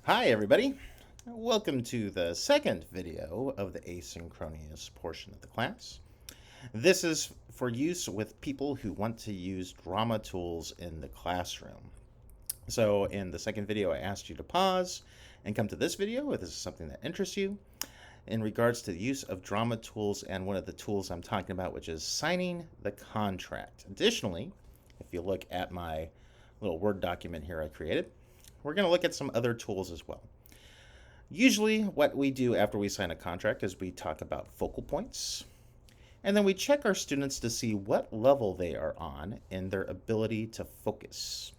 Hi everybody, welcome to the second video of the asynchronous portion of the class. This is for use with people who want to use drama tools in the classroom. So in the second video I asked you to pause and come to this video if this is something that interests you in regards to the use of drama tools and one of the tools I'm talking about, which is signing the contract. Additionally, if you look at my little Word document here I created, we're going to look at some other tools as well. Usually what we do after we sign a contract is we talk about focal points, and then we check our students to see what level they are on in their ability to focus.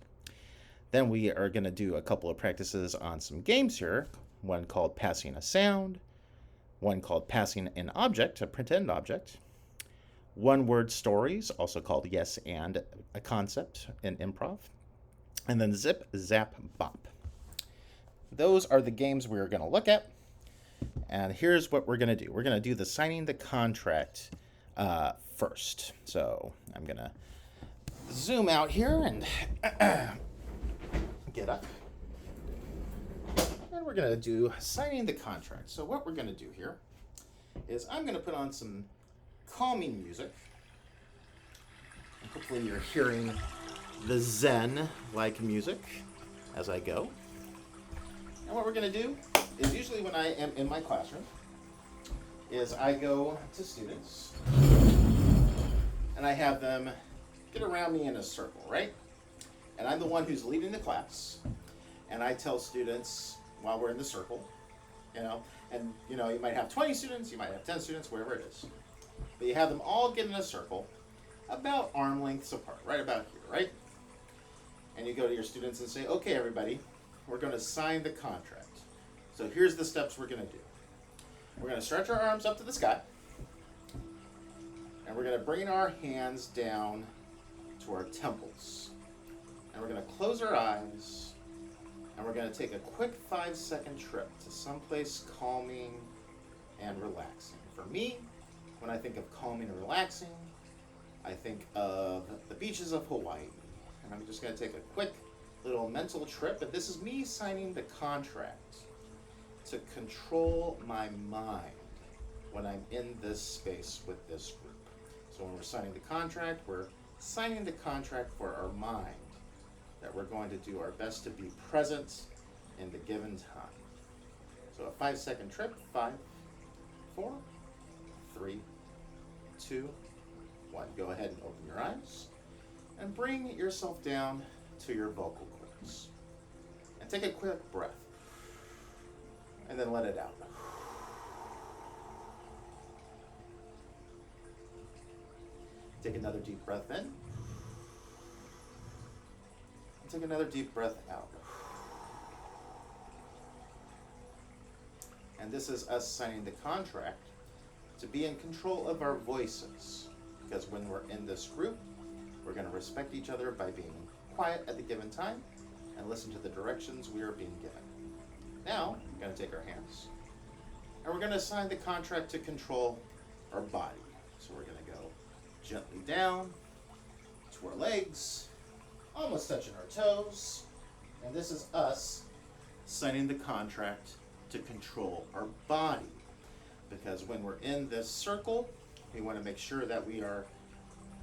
Then we are going to do a couple of practices on some games here, one called passing a sound, one called passing an object, a pretend object, one-word stories, also called yes and, a concept in improv, and then zip, zap, bop. Those are the games we're going to look at. And here's what we're going to do. We're going to do the signing the contract first. So I'm going to zoom out here and get up. And we're going to do signing the contract. So what we're going to do here is I'm going to put on some calming music. And hopefully you're hearing the Zen-like music as I go. And what we're going to do is usually when I am in my classroom is I go to students and I have them get around me in a circle, right? And I'm the one who's leading the class, and I tell students while we're in the circle, you might have 20 students, you might have 10 students, wherever it is, but you have them all get in a circle about arm lengths apart, right about here, right? And you go to your students and say, okay, everybody, we're going to sign the contract. So here's the steps we're going to do. We're going to stretch our arms up to the sky, and we're going to bring our hands down to our temples. And we're going to close our eyes, and we're going to take a quick 5-second trip to someplace calming and relaxing. For me, when I think of calming and relaxing, I think of the beaches of Hawaii. And I'm just going to take a quick little mental trip, and this is me signing the contract to control my mind when I'm in this space with this group. So when we're signing the contract, we're signing the contract for our mind that we're going to do our best to be present in the given time. So a 5-second trip, 5, 4, 3, 2, 1. Go ahead and open your eyes and bring yourself down to your vocal cords. And take a quick breath. And then let it out. Take another deep breath in. And take another deep breath out. And this is us signing the contract to be in control of our voices. Because when we're in this group, we're going to respect each other by being quiet at the given time and listen to the directions we are being given. Now, we're going to take our hands, and we're going to sign the contract to control our body. So we're going to go gently down to our legs, almost touching our toes, and this is us signing the contract to control our body. Because when we're in this circle, we want to make sure that we are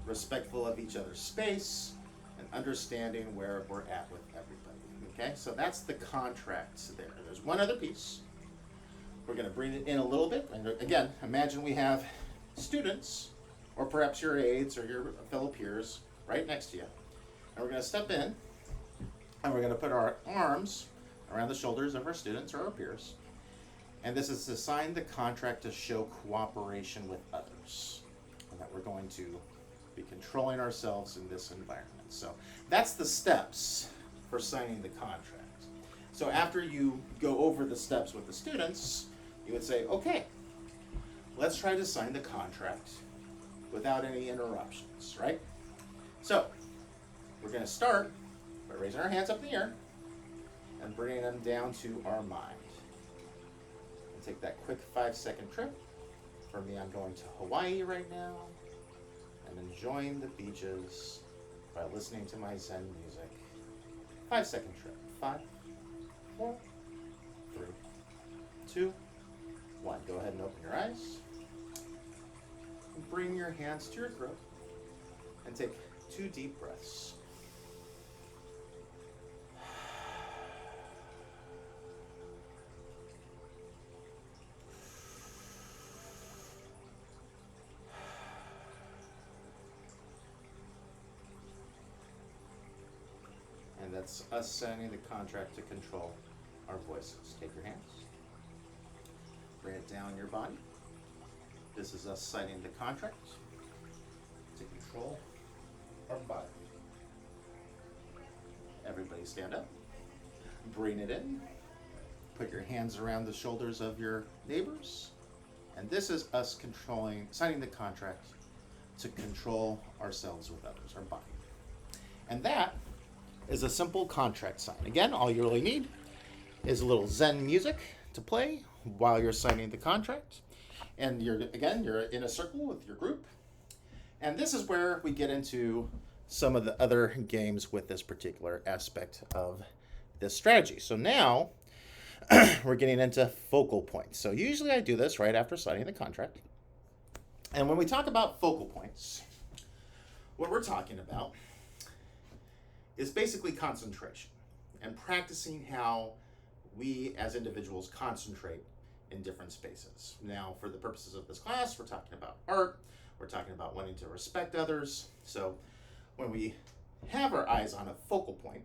respectful of each other's space and understanding where we're at with everybody. Okay, so that's the contract there. There's one other piece. We're going to bring it in a little bit. And again, imagine we have students, or perhaps your aides or your fellow peers right next to you. And we're going to step in, and we're going to put our arms around the shoulders of our students or our peers. And this is to sign the contract to show cooperation with others. And that we're going to be controlling ourselves in this environment. So that's the steps for signing the contract. So after you go over the steps with the students, you would say, okay, let's try to sign the contract without any interruptions, right? So we're going to start by raising our hands up in the air and bringing them down to our mind. And take that quick 5-second trip. For me, I'm going to Hawaii right now and enjoying the beaches by listening to my Zen music. 5-second trip. 5, 4, 3, 2, 1. Go ahead and open your eyes. Bring your hands to your throat and take 2 deep breaths. And that's us signing the contract to control our voices. Take your hands, bring it down your body. This is us signing the contract to control our body. Everybody stand up, bring it in, put your hands around the shoulders of your neighbors. And this is us signing the contract to control ourselves with others, our body. And that is a simple contract sign. Again, all you really need is a little Zen music to play while you're signing the contract. And you're in a circle with your group. And this is where we get into some of the other games with this particular aspect of this strategy. So now we're getting into focal points. So usually I do this right after signing the contract. And when we talk about focal points, what we're talking about is basically concentration and practicing how we as individuals concentrate in different spaces. Now, for the purposes of this class, we're talking about art, we're talking about wanting to respect others. So when we have our eyes on a focal point,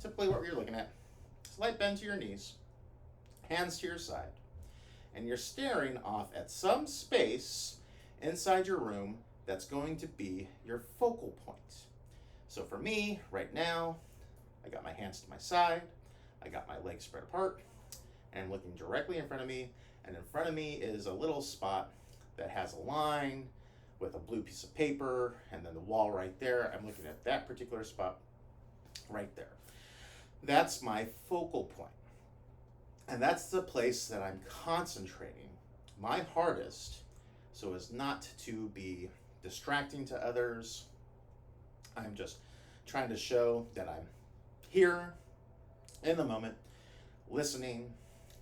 typically what you're looking at, slight bend to your knees, hands to your side, and you're staring off at some space inside your room that's going to be your focal point. So for me, right now, I got my hands to my side, I got my legs spread apart, and I'm looking directly in front of me, and in front of me is a little spot that has a line with a blue piece of paper, and then the wall right there. I'm looking at that particular spot right there. That's my focal point. And that's the place that I'm concentrating my hardest so as not to be distracting to others. I'm just trying to show that I'm here in the moment, listening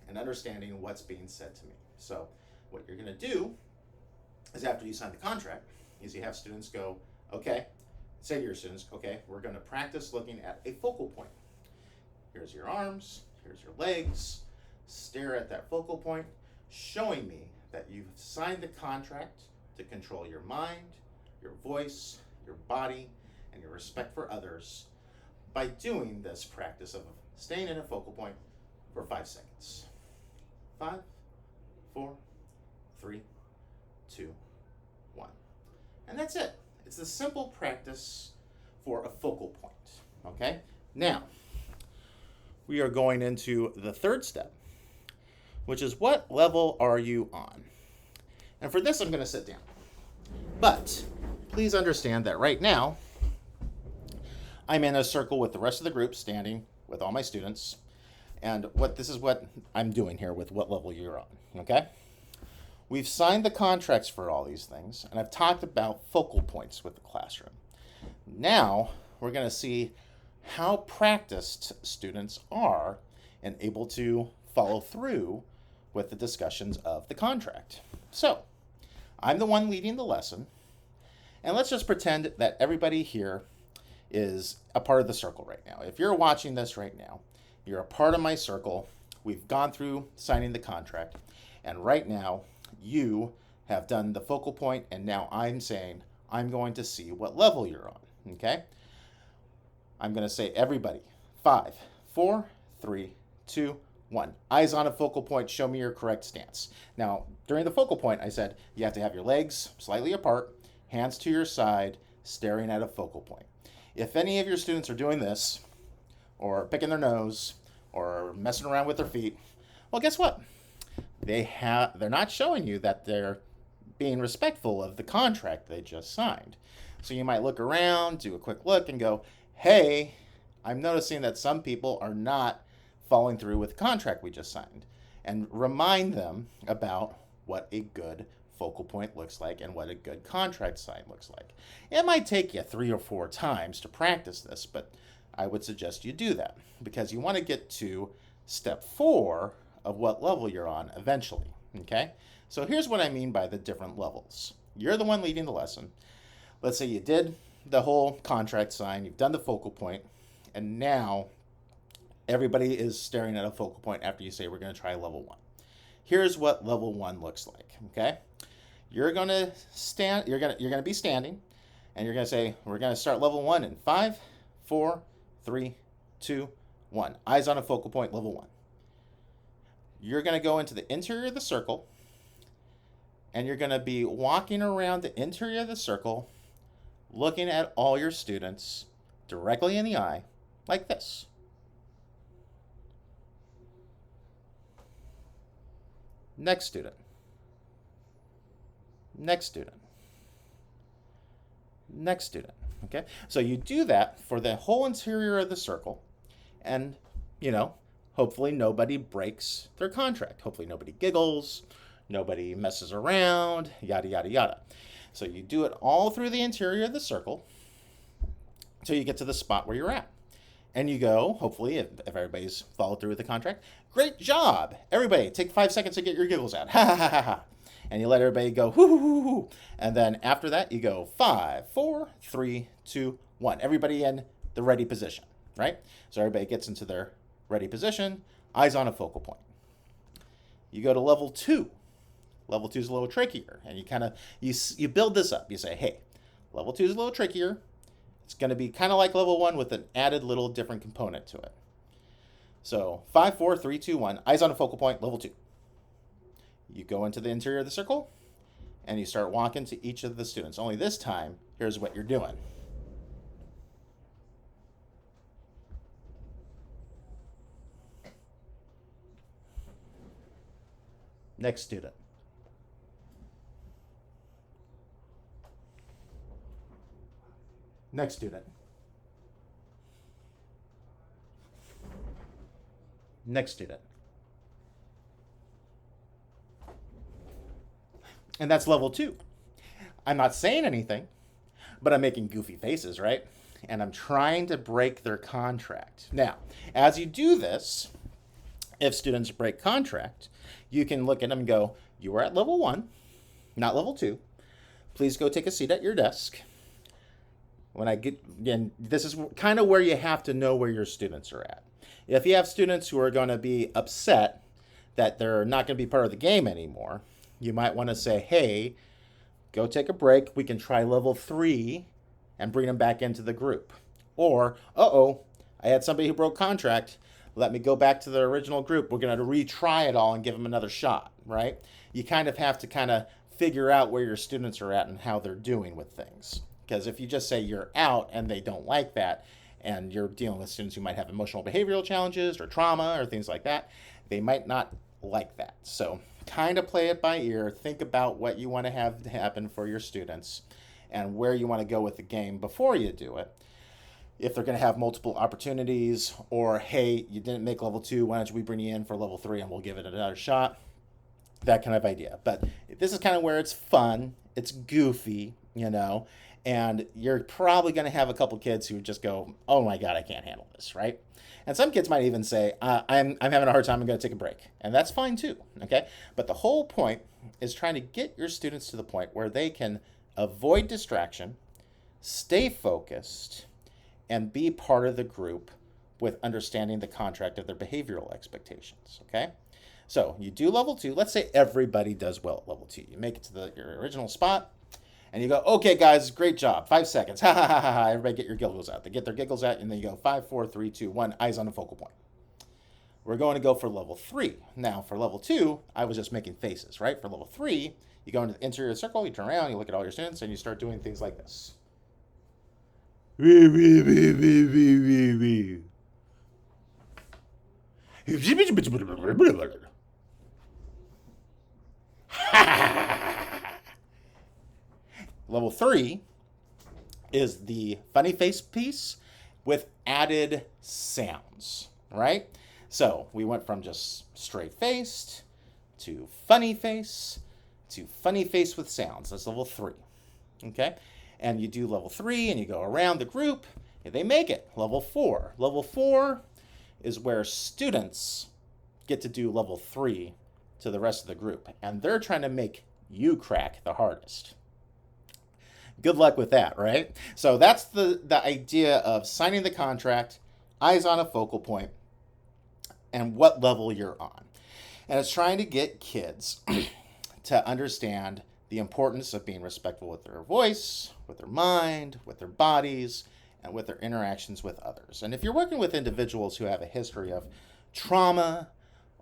and understanding what's being said to me. So what you're going to do is after you sign the contract is you have students go, okay, say to your students, okay, we're going to practice looking at a focal point. Here's your arms, here's your legs, stare at that focal point, showing me that you've signed the contract to control your mind, your voice, your body, and your respect for others by doing this practice of staying in a focal point for 5 seconds. 5, 4, 3, 2, 1. And that's it. It's the simple practice for a focal point. Okay? Now, we are going into the third step, which is what level are you on? And for this, I'm going to sit down. But please understand that right now, I'm in a circle with the rest of the group, standing with all my students. And this is what I'm doing here with what level you're on, okay? We've signed the contracts for all these things, and I've talked about focal points with the classroom. Now, we're going to see how practiced students are and able to follow through with the discussions of the contract. So, I'm the one leading the lesson, and let's just pretend that everybody here is a part of the circle right now. If you're watching this right now, you're a part of my circle. We've gone through signing the contract, and right now you have done the focal point, and now I'm saying I'm going to see what level you're on, okay? I'm going to say everybody, 5, 4, 3, 2, 1. Eyes on a focal point, show me your correct stance. Now, during the focal point, I said you have to have your legs slightly apart, hands to your side, staring at a focal point. If any of your students are doing this, or picking their nose, or messing around with their feet, well, guess what? They're not showing you that they're being respectful of the contract they just signed. So you might look around, do a quick look, and go, hey, I'm noticing that some people are not following through with the contract we just signed. And remind them about what a good focal point looks like and what a good contract sign looks like. It might take you 3 or 4 times to practice this, but I would suggest you do that because you want to get to step 4 of what level you're on eventually. Okay? So here's what I mean by the different levels. You're the one leading the lesson. Let's say you did the whole contract sign, you've done the focal point, and now everybody is staring at a focal point after you say we're going to try level 1. Here's what level 1 looks like, okay? You're going to stand, you're going to be standing, and you're going to say we're going to start level 1 in 5, 4, 3, 2, 1. Eyes on a focal point, level 1. You're going to go into the interior of the circle, and you're going to be walking around the interior of the circle, looking at all your students directly in the eye, like this. Next student. Next student. Next student. Okay? So you do that for the whole interior of the circle, and, hopefully nobody breaks their contract. Hopefully nobody giggles, nobody messes around, yada, yada, yada. So you do it all through the interior of the circle until you get to the spot where you're at. And you go, hopefully, if everybody's followed through with the contract, great job. Everybody, take 5 seconds to get your giggles out. Ha, ha, ha, ha, ha. And you let everybody go, hoo, hoo, hoo, hoo. And then after that, you go 5, 4, 3, 2, 1. Everybody in the ready position, right? So everybody gets into their ready position, eyes on a focal point. You go to level 2. Level 2 is a little trickier. And you kind of, you build this up. You say, hey, level 2 is a little trickier. It's going to be kind of like level 1 with an added little different component to it. So 5, 4, 3, 2, 1, eyes on a focal point, level 2. You go into the interior of the circle, and you start walking to each of the students. Only this time, here's what you're doing. Next student. Next student. Next student. And that's level 2. I'm not saying anything, but I'm making goofy faces, right? And I'm trying to break their contract. Now, as you do this, if students break contract, you can look at them and go, you were at level 1, not level 2. Please go take a seat at your desk. When I get, again, this is kind of where you have to know where your students are at. If you have students who are going to be upset that they're not going to be part of the game anymore, you might want to say, hey, go take a break. We can try level 3 and bring them back into the group. Or, I had somebody who broke contract. Let me go back to the original group. We're going to retry it all and give them another shot, right? You kind of have to kind of figure out where your students are at and how they're doing with things. Because if you just say you're out and they don't like that, and you're dealing with students who might have emotional behavioral challenges or trauma or things like that, they might not like that. So kind of play it by ear. Think about what you want to have happen for your students and where you want to go with the game before you do it. If they're going to have multiple opportunities, or hey, you didn't make level 2, why don't we bring you in for level 3 and we'll give it another shot. That kind of idea. But this is kind of where it's fun. It's goofy, and you're probably going to have a couple kids who just go, oh my God, I can't handle this, right? And some kids might even say, I'm having a hard time, I'm going to take a break. And that's fine too, okay? But the whole point is trying to get your students to the point where they can avoid distraction, stay focused, and be part of the group with understanding the contract of their behavioral expectations, okay? So you do level 2. Let's say everybody does well at level 2. You make it to your original spot, and you go, okay, guys, great job. 5 seconds. Ha, ha, ha, ha, ha. Everybody get your giggles out. They get their giggles out, and then you go 5, 4, 3, 2, 1, eyes on a focal point. We're going to go for level 3. Now, for level 2, I was just making faces, right? For level 3, you go into the interior circle, you turn around, you look at all your students, and you start doing things like this. Level 3 is the funny face piece with added sounds, right? So we went from just straight faced to funny face with sounds. That's level 3, okay? And you do level 3 and you go around the group and they make it. Level 4. Level 4 is where students get to do level 3 to the rest of the group, and they're trying to make you crack the hardest. Good luck with that, right? So that's the idea of signing the contract, eyes on a focal point, and what level you're on. And it's trying to get kids to understand the importance of being respectful with their voice, with their mind, with their bodies, and with their interactions with others. And if you're working with individuals who have a history of trauma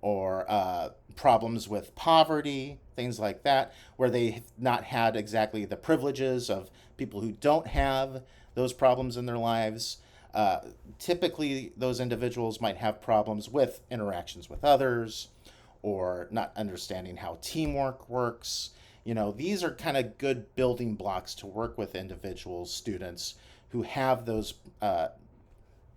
or problems with poverty, things like that, where they've not had exactly the privileges of people who don't have those problems in their lives, typically those individuals might have problems with interactions with others or not understanding how teamwork works. These are kind of good building blocks to work with individuals, students who have those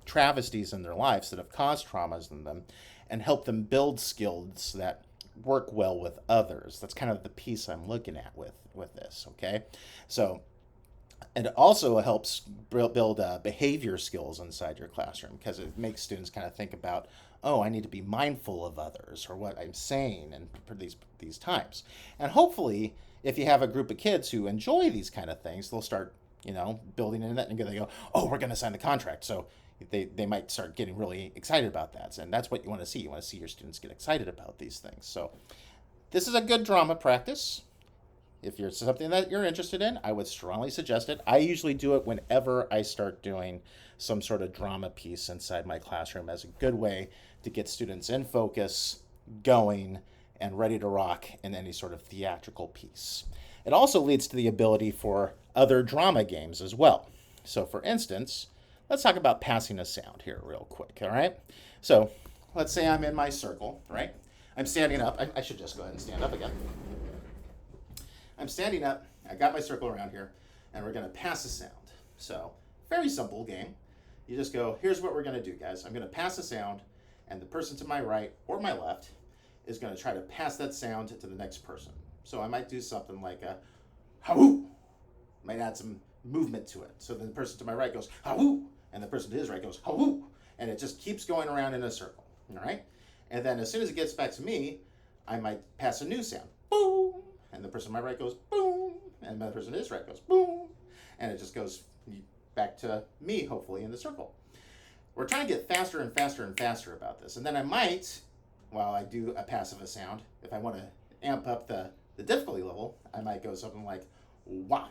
travesties in their lives that have caused traumas in them, and help them build skills that work well with others. That's kind of the piece I'm looking at with this, okay? So, and it also helps build behavior skills inside your classroom, because it makes students kind of think about, oh, I need to be mindful of others or what I'm saying and for these times. And hopefully, if you have a group of kids who enjoy these kind of things, they'll start, building into that, and they go, oh, we're going to sign the contract. So they might start getting really excited about that. And that's what you want to see. You want to see your students get excited about these things. So this is a good drama practice. If you're something that you're interested in, I would strongly suggest it. I usually do it whenever I start doing some sort of drama piece inside my classroom, as a good way to get students in focus, going, and ready to rock in any sort of theatrical piece. It also leads to the ability for other drama games as well. So for instance, let's talk about passing a sound here real quick, all right? So let's say I'm in my circle, right? I'm standing up. I should just go ahead and stand up again. I'm standing up, I got my circle around here, and we're going to pass a sound. So, very simple game. You just go, here's what we're going to do, guys. I'm going to pass a sound, and the person to my right or my left is going to try to pass that sound to the next person. So I might do something like a ha-woo. Might add some movement to it. So then the person to my right goes ha-woo, and the person to his right goes ha-woo, and it just keeps going around in a circle, all right? And then as soon as it gets back to me, I might pass a new sound, boom. And the person on my right goes boom, and the person on his right goes boom, and it just goes back to me, hopefully, in the circle. We're trying to get faster and faster and faster about this. And then I might, while I do a passive sound, if I want to amp up the difficulty level, I might go something like wah.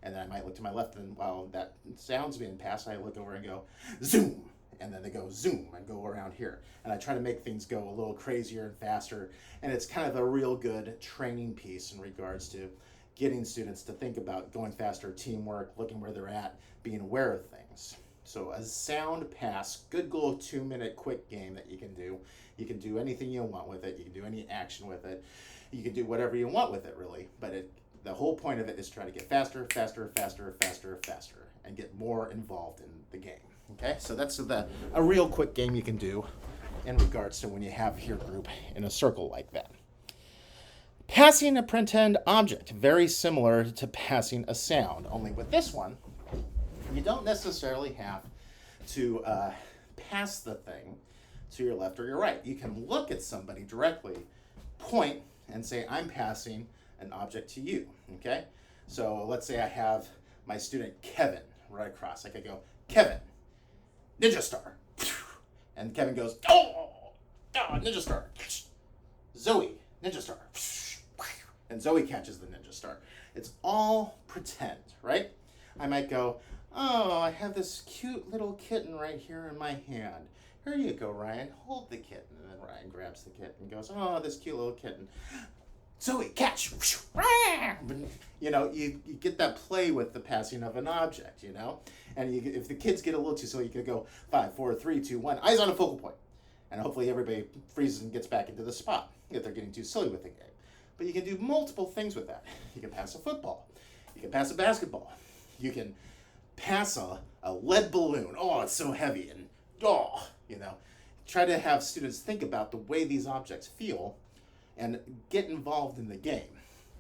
And then I might look to my left, and while that sound's being passed, I look over and go zoom. And then they go zoom and go around here. And I try to make things go a little crazier and faster. And it's kind of a real good training piece in regards to getting students to think about going faster, teamwork, looking where they're at, being aware of things. So a sound pass, good little 2-minute quick game that you can do. You can do anything you want with it. You can do any action with it. You can do whatever you want with it, really. But the whole point of it is try to get faster, faster, faster, faster, faster, and get more involved in the game. Okay, so that's a real quick game you can do in regards to when you have your group in a circle like that. Passing a pretend object, very similar to passing a sound, only with this one, you don't necessarily have to pass the thing to your left or your right. You can look at somebody directly, point, and say, I'm passing an object to you, okay? So let's say I have my student Kevin right across. I could go, Kevin, Ninja Star. And Kevin goes, oh, Ninja Star. Zoe, Ninja Star. And Zoe catches the Ninja Star. It's all pretend, right? I might go, oh, I have this cute little kitten right here in my hand. Here you go, Ryan. Hold the kitten. And then Ryan grabs the kitten and goes, oh, this cute little kitten. Zoe, catch. You get that play with the passing of an object, And if the kids get a little too silly, you could go 5, 4, 3, 2, 1, eyes on a focal point. And hopefully everybody freezes and gets back into the spot if they're getting too silly with the game. But you can do multiple things with that. You can pass a football. You can pass a basketball. You can pass a lead balloon. Oh, it's so heavy. And try to have students think about the way these objects feel and get involved in the game.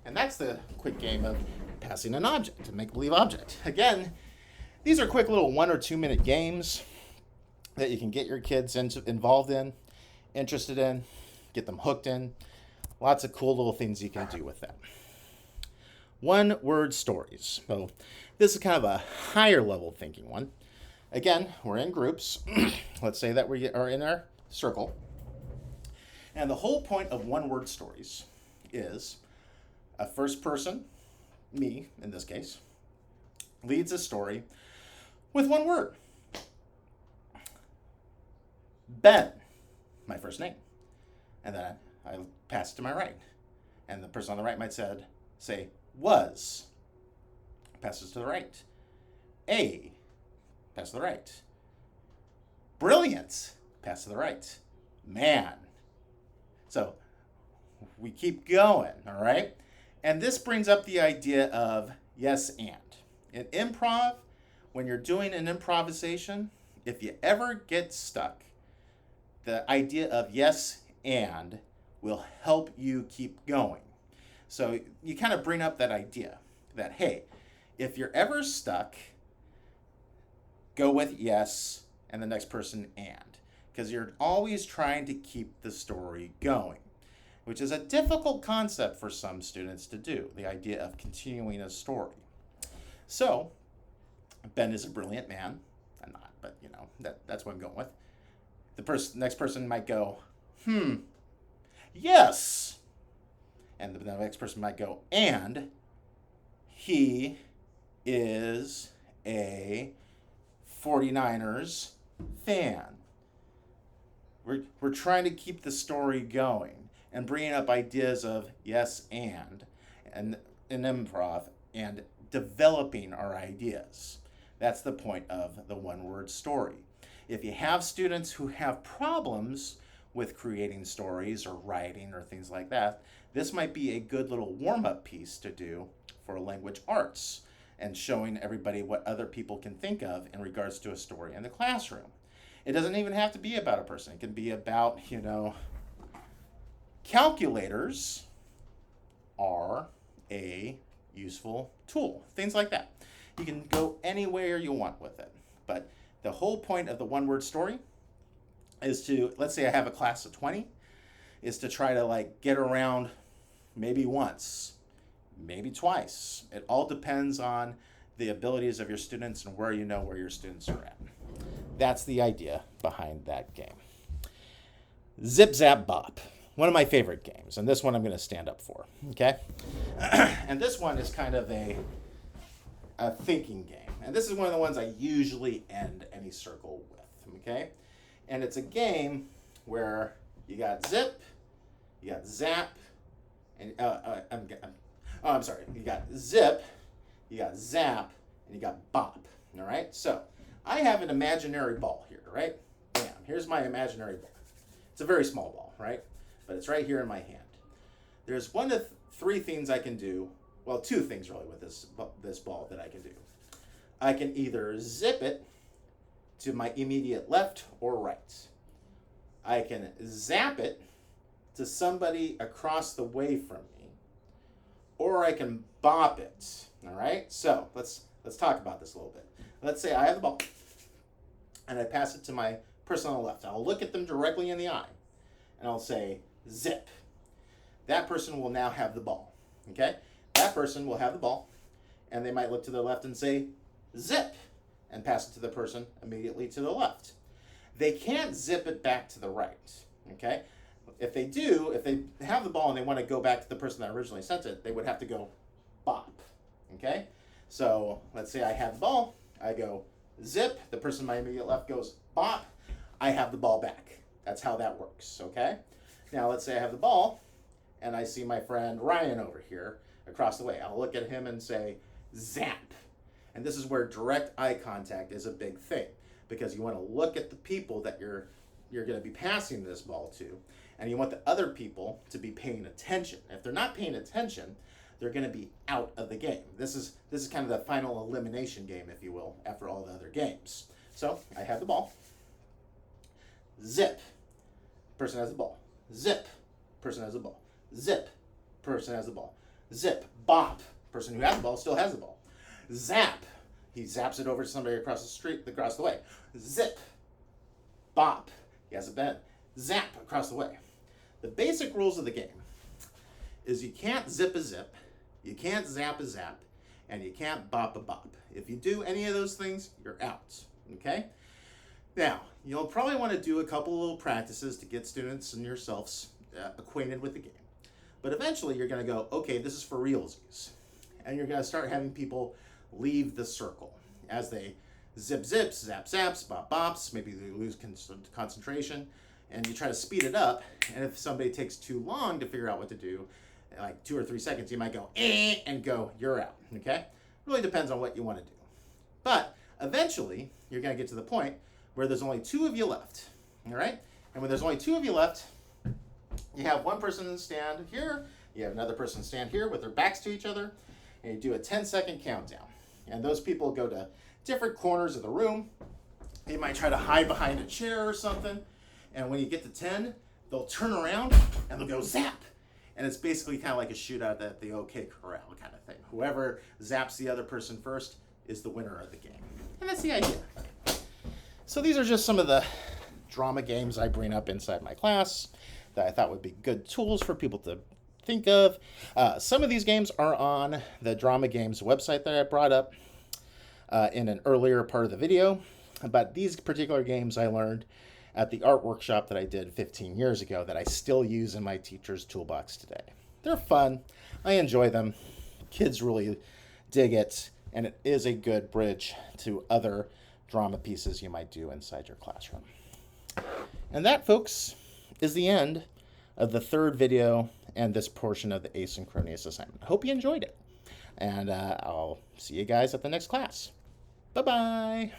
And that's the quick game of passing an object, a make-believe object. Again, these are quick little 1 or 2 minute games that you can get your kids involved in, interested in, get them hooked in. Lots of cool little things you can do with that. One-word stories. So this is kind of a higher level thinking one. Again, we're in groups. Let's say that we are in our circle. And the whole point of one-word stories is a first person, me in this case, leads a story with one word. Ben, my first name. And then I pass it to my right. And the person on the right might say, was. Passes to the right. A. Pass to the right. Brilliant. Pass to the right. Man. So we keep going, all right? And this brings up the idea of yes and. In improv, when you're doing an improvisation, if you ever get stuck, the idea of yes and will help you keep going. So you kind of bring up that idea that, hey, if you're ever stuck, go with yes and the next person and, because you're always trying to keep the story going, which is a difficult concept for some students to do, the idea of continuing a story. So Ben is a brilliant man. I'm not, but that's what I'm going with. The next person might go, yes. And the next person might go, and he is a 49ers fan. We're trying to keep the story going and bringing up ideas of yes and in improv and developing our ideas. That's the point of the one-word story. If you have students who have problems with creating stories or writing or things like that, this might be a good little warm-up piece to do for language arts and showing everybody what other people can think of in regards to a story in the classroom. It doesn't even have to be about a person. It can be about, calculators are a useful tool. Things like that. You can go anywhere you want with it. But the whole point of the one-word story is to, let's say I have a class of 20, is to try to get around maybe once, maybe twice. It all depends on the abilities of your students and where your students are at. That's the idea behind that game. Zip Zap Bop, one of my favorite games, and this one I'm going to stand up for, okay? And this one is kind of a thinking game, and this is one of the ones I usually end any circle with, okay? And it's a game where you got zip, you got zap, and I'm sorry. You got zip, you got zap, and you got bop. All right. So I have an imaginary ball here, right? Bam. Here's my imaginary ball. It's a very small ball, right? But it's right here in my hand. There's one of three things I can do. Well, two things really with this ball that I can do. I can either zip it to my immediate left or right. I can zap it to somebody across the way from me, or I can bop it. All right. So let's talk about this a little bit. Let's say I have the ball, and I pass it to my person on the left. I'll look at them directly in the eye, and I'll say zip. That person will now have the ball. Okay. That person will have the ball, and they might look to the left and say zip, and pass it to the person immediately to the left. They can't zip it back to the right. Okay. If they have the ball and they want to go back to the person that originally sent it, they would have to go bop. Okay? So let's say I have the ball. I go zip. The person on my immediate left goes bop. I have the ball back. That's how that works. Okay? Now let's say I have the ball and I see my friend Ryan over here across the way. I'll look at him and say zap. And this is where direct eye contact is a big thing, because you want to look at the people that you're going to be passing this ball to, and you want the other people to be paying attention. If they're not paying attention, they're going to be out of the game. This is kind of the final elimination game, if you will, after all the other games. So I have the ball. Zip. Person has the ball. Zip. Person has the ball. Zip. Person has the ball. Zip. Bop. Person who has the ball still has the ball. Zap. He zaps it over to somebody across the street, across the way. Zip. Bop. He has a bend. Zap across the way. The basic rules of the game is you can't zip a zip, you can't zap a zap, and you can't bop a bop. If you do any of those things, you're out, okay? Now, you'll probably want to do a couple little practices to get students and yourselves acquainted with the game. But eventually you're going to go, okay, this is for realsies. And you're going to start having people leave the circle as they zip zips, zap zaps, bop bops, maybe they lose concentration, and you try to speed it up. And if somebody takes too long to figure out what to do, like 2 or 3 seconds, you might go, and go, you're out, okay? Really depends on what you want to do. But eventually, you're going to get to the point where there's only 2 of you left, all right? And when there's only 2 of you left, you have one person stand here, you have another person stand here with their backs to each other, and you do a 10-second countdown. And those people go to different corners of the room. You might try to hide behind a chair or something. And when you get to 10, they'll turn around and they'll go zap. And it's basically kind of like a shootout at the OK Corral kind of thing. Whoever zaps the other person first is the winner of the game. And that's the idea. So these are just some of the drama games I bring up inside my class that I thought would be good tools for people to think of. Some of these games are on the Drama Games website that I brought up in an earlier part of the video. But these particular games I learned at the art workshop that I did 15 years ago that I still use in my teacher's toolbox today. They're fun. I enjoy them. Kids really dig it. And it is a good bridge to other drama pieces you might do inside your classroom. And that, folks, is the end of the 3rd video and this portion of the asynchronous assignment. I hope you enjoyed it. And I'll see you guys at the next class. Bye-bye.